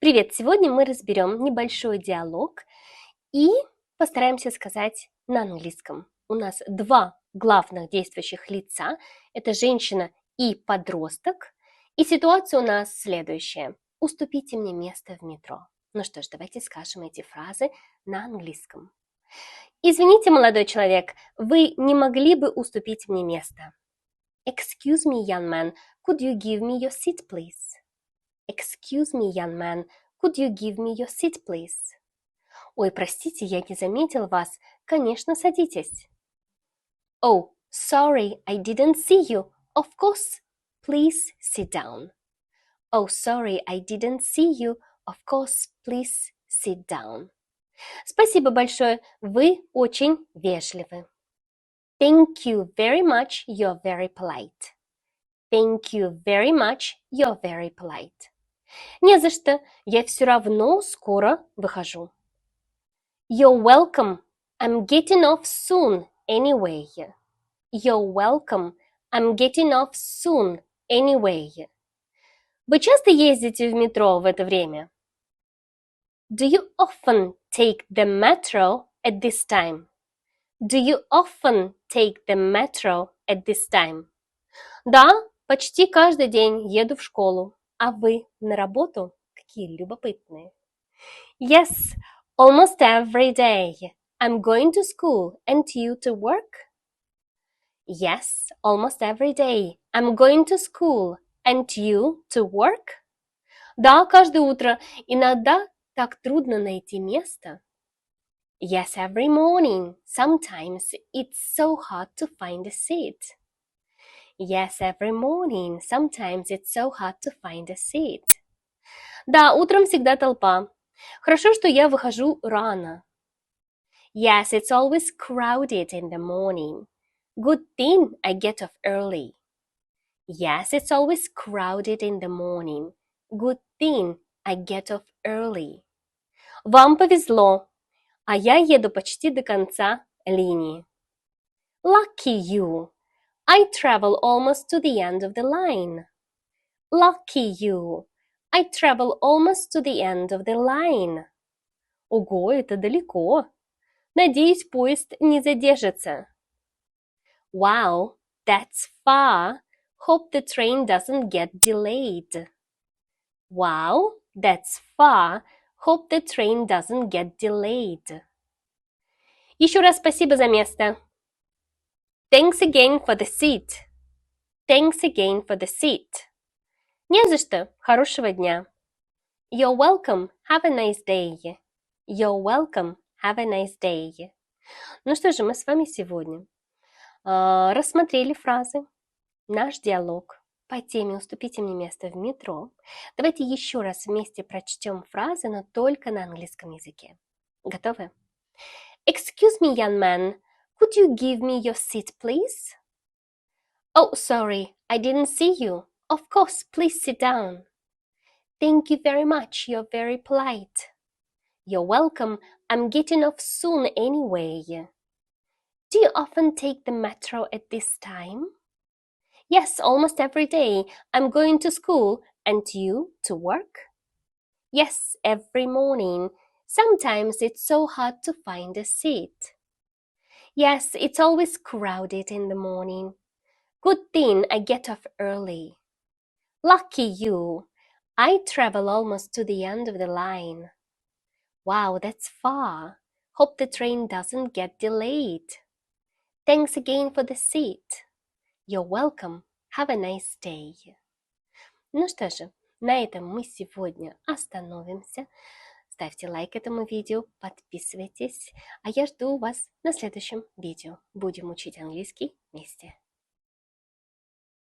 Привет! Сегодня мы разберем небольшой диалог и постараемся сказать на английском. У нас два главных действующих лица. Это женщина и подросток. И ситуация у нас следующая. Уступите мне место в метро. Ну что ж, давайте скажем эти фразы на английском. Извините, молодой человек, вы не могли бы уступить мне место? Excuse me, young man, could you give me your seat, please? Excuse me, young man, could you give me your seat, please? Ой, простите, я не заметил вас. Конечно, садитесь. Oh, sorry, I didn't see you. Of course, please sit down. Oh, sorry, I didn't see you. Of course, please sit down. Спасибо большое, вы очень вежливы. Thank you very much, you're very polite. Thank you very much, you're very polite. Не за что, я все равно скоро выхожу. You're welcome, I'm getting off soon anyway. You're welcome, I'm getting off soon anyway. Вы часто ездите в метро в это время? Do you often take the metro at this time? Do you often take the metro at this time? Да, почти каждый день еду в школу. А вы на работу? Какие любопытные. Yes, almost every day. I'm going to school and you to work? Yes, almost every day. I'm going to school and you to work? Да, каждое утро. Иногда так трудно найти место. Yes, every morning. Sometimes it's so hard to find a seat. Yes, every morning. Sometimes it's so hard to find a seat. Да, утром всегда толпа. Хорошо, что я выхожу рано. Yes, it's always crowded in the morning. Good thing I get off early. Yes, it's always crowded in the morning. Good thing I get off early. Вам повезло, а я еду почти до конца линии. Lucky you. I travel almost to the end of the line. Lucky you. I travel almost to the end of the line. Ого, это далеко. Надеюсь, поезд не задержится. Wow, that's far. Hope the train doesn't get delayed. Wow, that's far. Hope the train doesn't get delayed. Еще раз спасибо за место. Thanks again for the seat. Thanks again for the seat. Не за что. Хорошего дня. You're welcome. Have a nice day. You're welcome. Have a nice day. Ну что же, мы с вами сегодня рассмотрели фразы, наш диалог по теме «Уступите мне место в метро». Давайте еще раз вместе прочтем фразы, но только на английском языке. Готовы? Excuse me, young man. Could you give me your seat, please? Oh, sorry, I didn't see you. Of course, please sit down. Thank you very much, you're very polite. You're welcome, I'm getting off soon anyway. Do you often take the metro at this time? Yes, almost every day. I'm going to school and you to work? Yes, every morning. Sometimes it's so hard to find a seat. Yes, it's always crowded in the morning. Good thing I get off early. Lucky you. I travel almost to the end of the line. Wow, that's far. Hope the train doesn't get delayed. Thanks again for the seat. You're welcome. Have a nice day. Ну что же, на этом мы сегодня остановимся. Ставьте лайк этому видео, подписывайтесь, а я жду вас на следующем видео. Будем учить английский вместе.